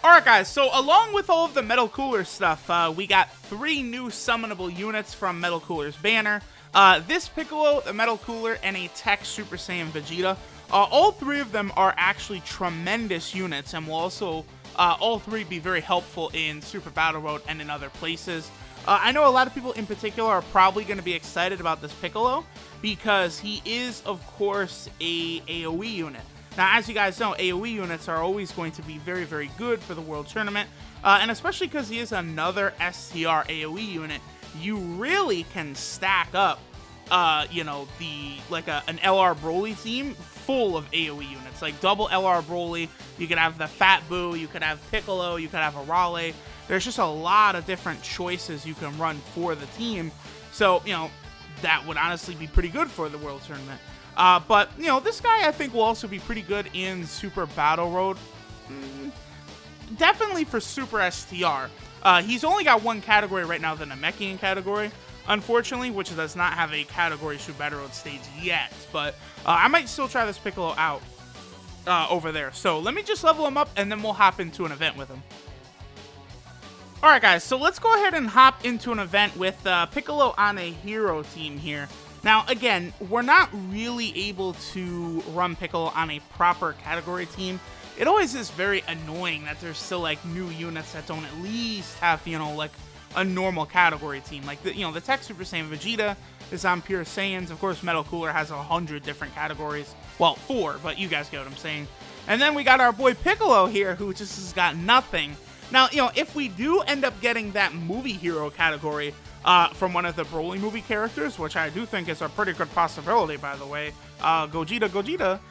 Alright guys, so along with all of the Metal Cooler stuff, we got 3 new summonable units from Metal Cooler's banner. This Piccolo, the Metal Cooler, and a Tech Super Saiyan Vegeta. All 3 of them are actually tremendous units and will also, all 3 be very helpful in Super Battle Road and in other places. I know a lot of people in particular are probably going to be excited about this Piccolo because he is, of course, a AoE unit. Now, as you guys know, AoE units are always going to be very, very good for the World Tournament, and especially because he is another STR AoE unit, you really can stack up, you know, an LR Broly team full of AoE units, like double LR Broly. You could have the Fat Boo, you could have Piccolo, you could have a Raleigh. There's just a lot of different choices you can run for the team, so, you know, that would honestly be pretty good for the World Tournament. But, you know, this guy I think will also be pretty good in Super Battle Road. Definitely for Super STR. He's only got one category right now, the Namekian category, unfortunately, which does not have a category Super Battle Road stage yet. But I might still try this Piccolo out over there. So let me just level him up, and then we'll hop into an event with him. Alright guys, so let's go ahead and hop into an event with Piccolo on a hero team here. Now, again, we're not really able to run Piccolo on a proper category team. It always is very annoying that there's still, like, new units that don't at least have, you know, like, a normal category team. Like, you know, the Tech Super Saiyan Vegeta is on Pure Saiyans. Of course, Metal Cooler has 100 different categories. Well, 4, but you guys get what I'm saying. And then we got our boy Piccolo here, who just has got nothing. Now, you know, if we do end up getting that movie hero category from one of the Broly movie characters, which I do think is a pretty good possibility, by the way, Gogeta,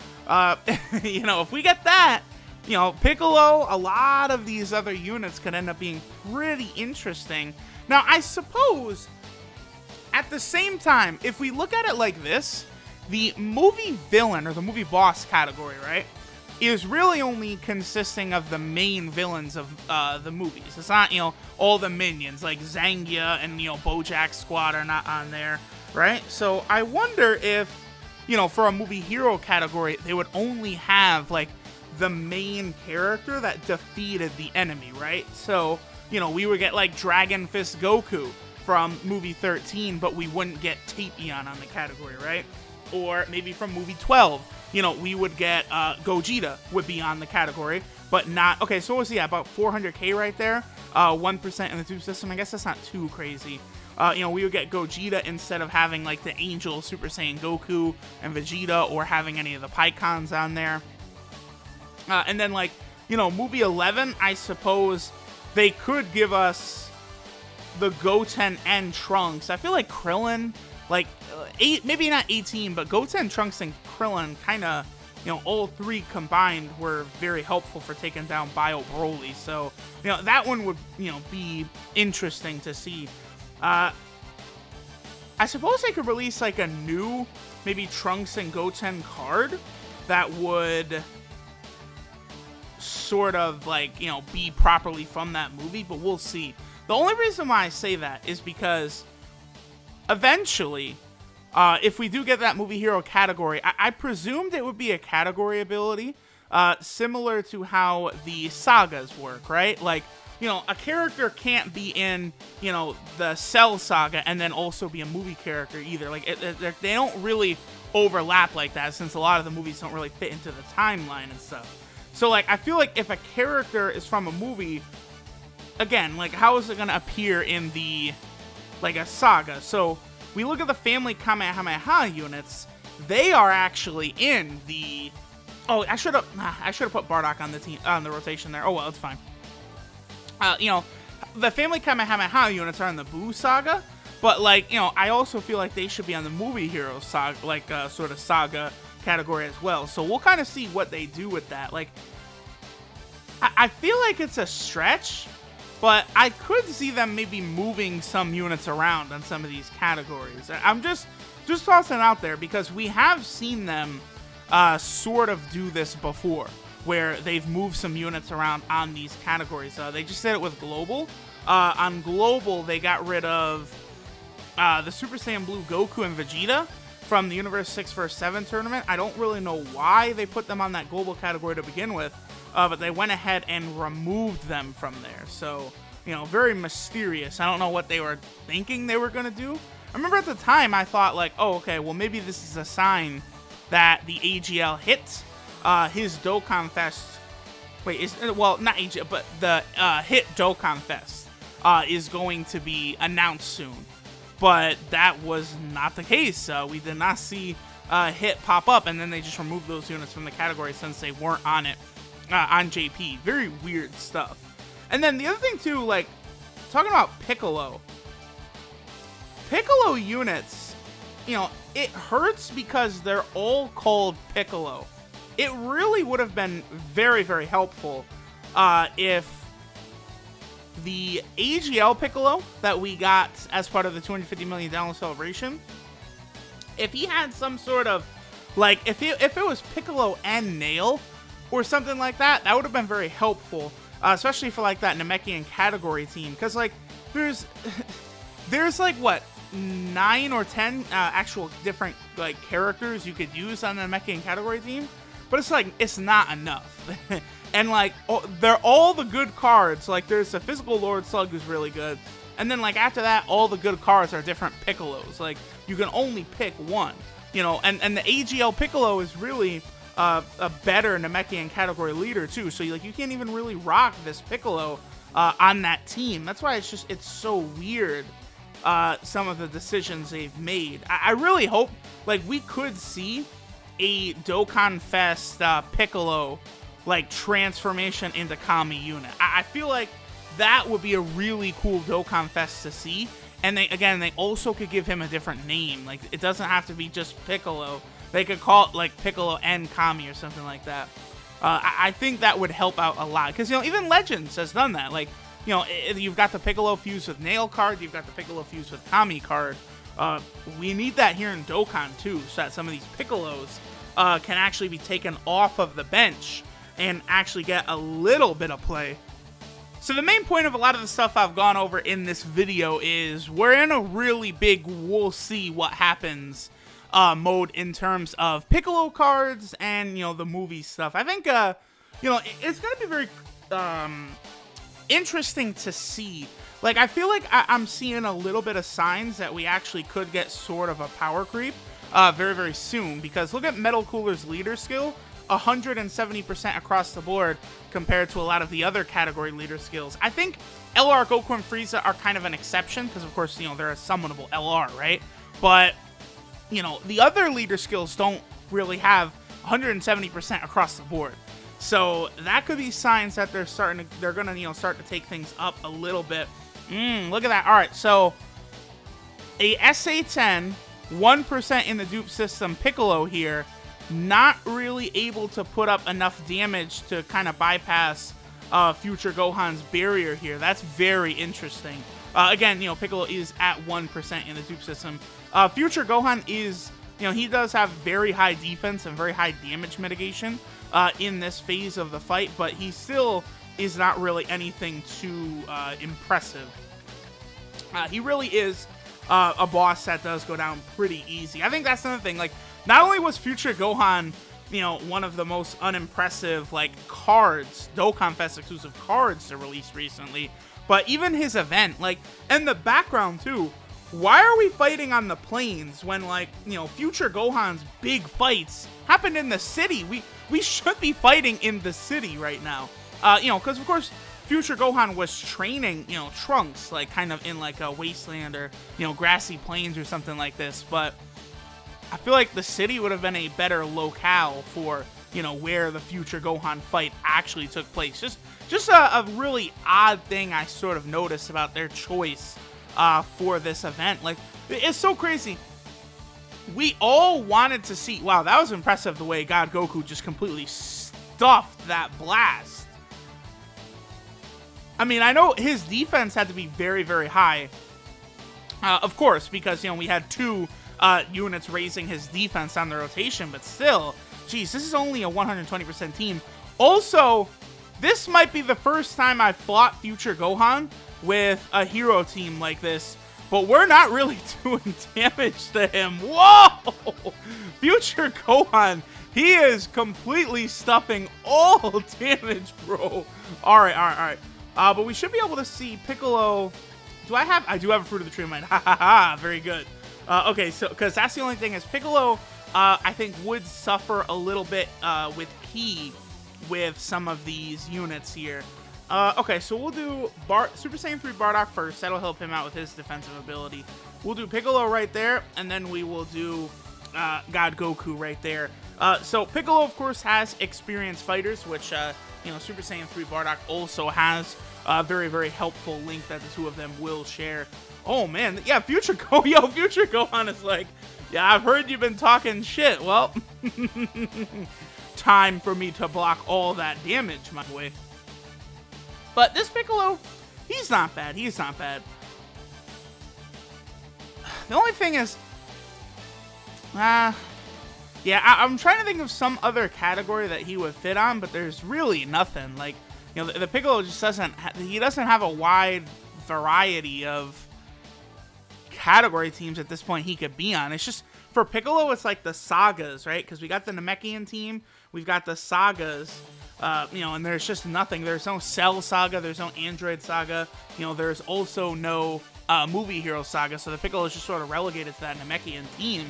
you know, if we get that, you know, Piccolo, a lot of these other units could end up being pretty interesting. Now, I suppose, at the same time, if we look at it like this, the movie villain, or the movie boss category, right, is really only consisting of the main villains of the movies. It's not, you know, all the minions, like Zangia and, you know, Bojack's squad are not on there, right? So I wonder if, you know, for a movie hero category, they would only have, like, the main character that defeated the enemy, right? So, you know, we would get, like, Dragon Fist Goku from movie 13, but we wouldn't get Tapion on the category, right? Or maybe from movie 12, you know, we would get Gogeta would be on the category, but not... Okay, so what was he at? About 400k right there. 1% in the tube system. I guess that's not too crazy. You know, we would get Gogeta instead of having, like, the Angel Super Saiyan Goku and Vegeta, or having any of the Piccons on there. And then, like, you know, movie 11, I suppose they could give us the Goten and Trunks. I feel like Krillin... Like, maybe not 18, but Goten, Trunks, and Krillin kind of, you know, all 3 combined were very helpful for taking down Bio Broly. So, you know, that one would, you know, be interesting to see. I suppose they could release, like, a new, maybe Trunks and Goten card that would sort of, like, you know, be properly from that movie, but we'll see. The only reason why I say that is because... eventually, if we do get that movie hero category, I presumed it would be a category ability, similar to how the sagas work, right? Like, you know, a character can't be in, you know, the Cell saga and then also be a movie character either. Like, they don't really overlap like that, since a lot of the movies don't really fit into the timeline and stuff. So, like, I feel like if a character is from a movie, again, like, how is it going to appear in the... like a saga? So we look at the family Kamehameha units. They are actually in the... Oh, I should have put Bardock on the team, on the rotation there. Oh well, it's fine. You know, the family Kamehameha units are in the Boo saga, but, like, you know, I also feel like they should be on the movie hero saga, like, sort of saga category as well. So we'll kind of see what they do with that. Like, I feel like it's a stretch, but I could see them maybe moving some units around on some of these categories. I'm just tossing it out there because we have seen them sort of do this before, where they've moved some units around on these categories. They just did it with Global. On Global, they got rid of the Super Saiyan Blue Goku and Vegeta from the Universe 6 vs. 7 tournament. I don't really know why they put them on that Global category to begin with. but they went ahead and removed them from there. So, you know, very mysterious. I don't know what they were thinking they were going to do. I remember at the time I thought like, oh, okay, well maybe this is a sign that the AGL hit his Dokkan Fest. Wait, well, not AGL, but the hit Dokkan Fest is going to be announced soon. But that was not the case. We did not see hit pop up, and then they just removed those units from the category since they weren't on it on JP. Very weird stuff. And then the other thing too, like talking about Piccolo units, you know, it hurts because they're all called Piccolo. It really would have been very, very helpful if the AGL Piccolo that we got as part of the 250 million download celebration, if he had some sort of, like, if it was Piccolo and Nail or something like that, that would have been very helpful, especially for, like, that Namekian category team. Because, like, there's like, what, 9 or 10 actual different, like, characters you could use on the Namekian category team. But it's, like, it's not enough. And, like, they're all the good cards. Like, there's a Physical Lord Slug who's really good. And then, like, after that, all the good cards are different Piccolos. Like, you can only pick one. You know, and the AGL Piccolo is really a better Namekian category leader, too. So, like, you can't even really rock this Piccolo on that team. That's why it's so weird, some of the decisions they've made. I really hope, like, we could see a Dokkan Fest Piccolo, like, transformation into Kami unit. I feel like that would be a really cool Dokkan Fest to see. And they also could give him a different name. Like, it doesn't have to be just Piccolo. They could call it, like, Piccolo and Kami or something like that. I think that would help out a lot. Because, you know, even Legends has done that. Like, you know, you've got the Piccolo fused with Nail card. You've got the Piccolo fused with Kami card. We need that here in Dokkan, too. So that some of these Piccolos can actually be taken off of the bench and actually get a little bit of play. So the main point of a lot of the stuff I've gone over in this video is we're in a really big we'll see what happens mode in terms of Piccolo cards and, you know, the movie stuff. I think, you know, it's going to be very interesting to see. Like, I feel like I'm seeing a little bit of signs that we actually could get sort of a power creep very, very soon. Because look at Metal Cooler's leader skill. 170% across the board compared to a lot of the other category leader skills. I think LR, Goku, and Frieza are kind of an exception because, of course, you know, they're a summonable LR, right? But, you know, the other leader skills don't really have 170% across the board. So that could be signs that they're gonna, you know, start to take things up a little bit. Look at that. All right, so a SA10, 1% in the dupe system Piccolo here, not really able to put up enough damage to kind of bypass Future Gohan's barrier here. That's very interesting. Again, you know, Piccolo is at 1% in the dupe system. Future Gohan is, you know, he does have very high defense and very high damage mitigation in this phase of the fight, but he still is not really anything too impressive. He really is a boss that does go down pretty easy. I think that's another thing. Like, not only was Future Gohan, you know, one of the most unimpressive, like, cards, Dokkan Fest exclusive cards to release recently, but even his event, like, and the background, too. Why are we fighting on the plains when, like, you know, Future Gohan's big fights happened in the city? We should be fighting in the city right now. You know, because, of course, Future Gohan was training, you know, Trunks, like, kind of in, like, a wasteland or, you know, grassy plains or something like this, but I feel like the city would have been a better locale for, you know, where the Future Gohan fight actually took place. Just a really odd thing I sort of noticed about their choice for this event. Like, it's so crazy. We all wanted to see, wow, that was impressive the way God Goku just completely stuffed that blast. I mean, I know his defense had to be very, very high, of course, because, you know, we had two units raising his defense on the rotation, but still, geez, this is only a 120% team. Also, this might be the first time I've fought Future Gohan with a hero team like this, but we're not really doing damage to him. Whoa! Future Gohan He is completely stuffing all damage, bro. All right. But we should be able to see Piccolo. I do have a Fruit of the Tree of Mind. Ha ha ha. Very good. Okay, so because that's the only thing is Piccolo, I think would suffer a little bit with Ki with some of these units here. Okay, so we'll do Super Saiyan 3 Bardock first. That'll help him out with his defensive ability. We'll do Piccolo right there, and then we will do God Goku right there. So Piccolo, of course, has experienced fighters, which, you know, Super Saiyan 3 Bardock also has a very, very helpful link that the two of them will share. Oh, man. Yeah, Future Gohan is like, yeah, I've heard you've been talking shit. Well, time for me to block all that damage, my boy. But this Piccolo, he's not bad. He's not bad. The only thing is, yeah, I'm trying to think of some other category that he would fit on, but there's really nothing. Like, you know, the Piccolo just doesn't have a wide variety of category teams at this point he could be on. It's just, for Piccolo, it's like the Sagas, right? Because we got the Namekian team, we've got the Sagas, you know, and there's just nothing. There's no Cell Saga, there's no Android Saga, you know, there's also no Movie Hero Saga, so the Piccolo is just sort of relegated to that Namekian team.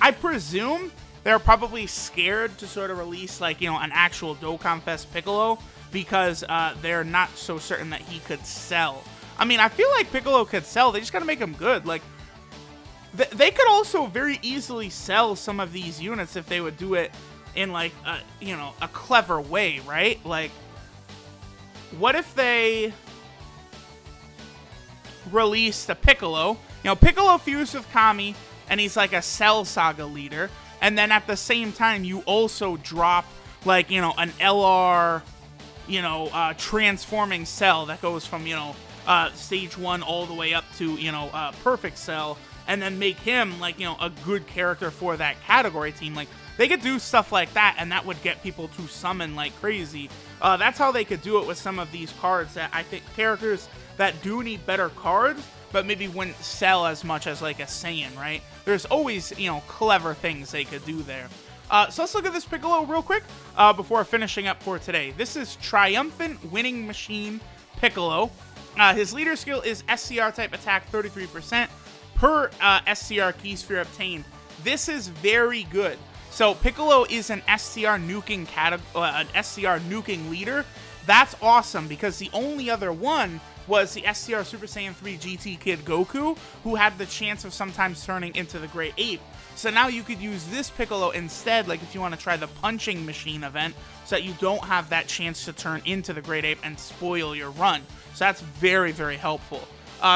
I presume they're probably scared to sort of release, like, you know, an actual Dokkan Fest Piccolo, because they're not so certain that he could sell. I mean, I feel like Piccolo could sell, they just gotta make him good. Like, they could also very easily sell some of these units if they would do it in, like, you know, a clever way, right? Like, what if they released a Piccolo? You know, Piccolo fused with Kami, and he's like a Cell Saga leader. And then at the same time, you also drop, like, you know, an LR, you know, transforming Cell that goes from, you know, stage 1 all the way up to, you know, Perfect Cell. And then make him, like, you know, a good character for that category team. Like, they could do stuff like that, and that would get people to summon like crazy. That's how they could do it with some of these cards that I think characters that do need better cards, but maybe wouldn't sell as much as like a Saiyan, right? There's always, you know, clever things they could do there. So let's look at this Piccolo real quick before finishing up for today. This is Triumphant Winning Machine Piccolo. His leader skill is STR type attack 33% per STR key sphere obtained. This is very good. So Piccolo is an STR nuking leader. That's awesome, because the only other one was the STR Super Saiyan 3 GT Kid Goku, who had the chance of sometimes turning into the Great Ape. So now you could use this Piccolo instead, like if you want to try the Punching Machine event, so that you don't have that chance to turn into the Great Ape and spoil your run. So that's very, very helpful.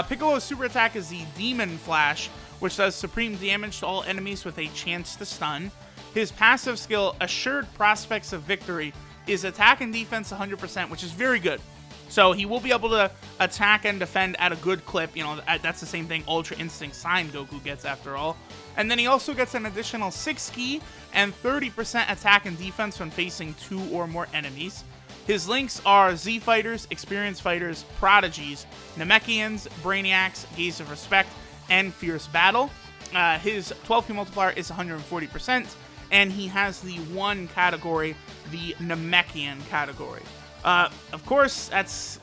Piccolo's super attack is the Demon Flash, which does supreme damage to all enemies with a chance to stun. His passive skill, Assured Prospects of Victory, is attack and defense 100%, which is very good. So he will be able to attack and defend at a good clip. You know, that's the same thing Ultra Instinct Sign Goku gets after all. And then he also gets an additional 6 ki and 30% attack and defense when facing 2 or more enemies. His links are Z Fighters, Experienced Fighters, Prodigies, Namekians, Brainiacs, Gaze of Respect, and Fierce Battle. His 12 ki multiplier is 140%, and he has the one category, the Namekian category. Of course, that's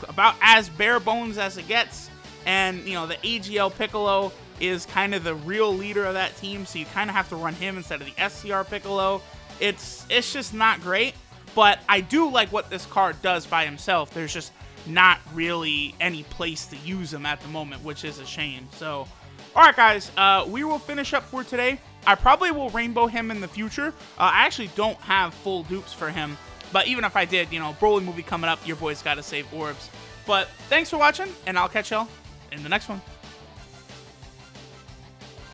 about as bare bones as it gets, and, you know, the AGL Piccolo is kind of the real leader of that team, so you kind of have to run him instead of the STR Piccolo. It's just not great, but I do like what this card does by himself. There's just not really any place to use him at the moment, which is a shame. So, alright guys, we will finish up for today. I probably will rainbow him in the future. I actually don't have full dupes for him, but even if I did, you know, Broly movie coming up, your boy's got to save orbs. But thanks for watching, and I'll catch y'all in the next one.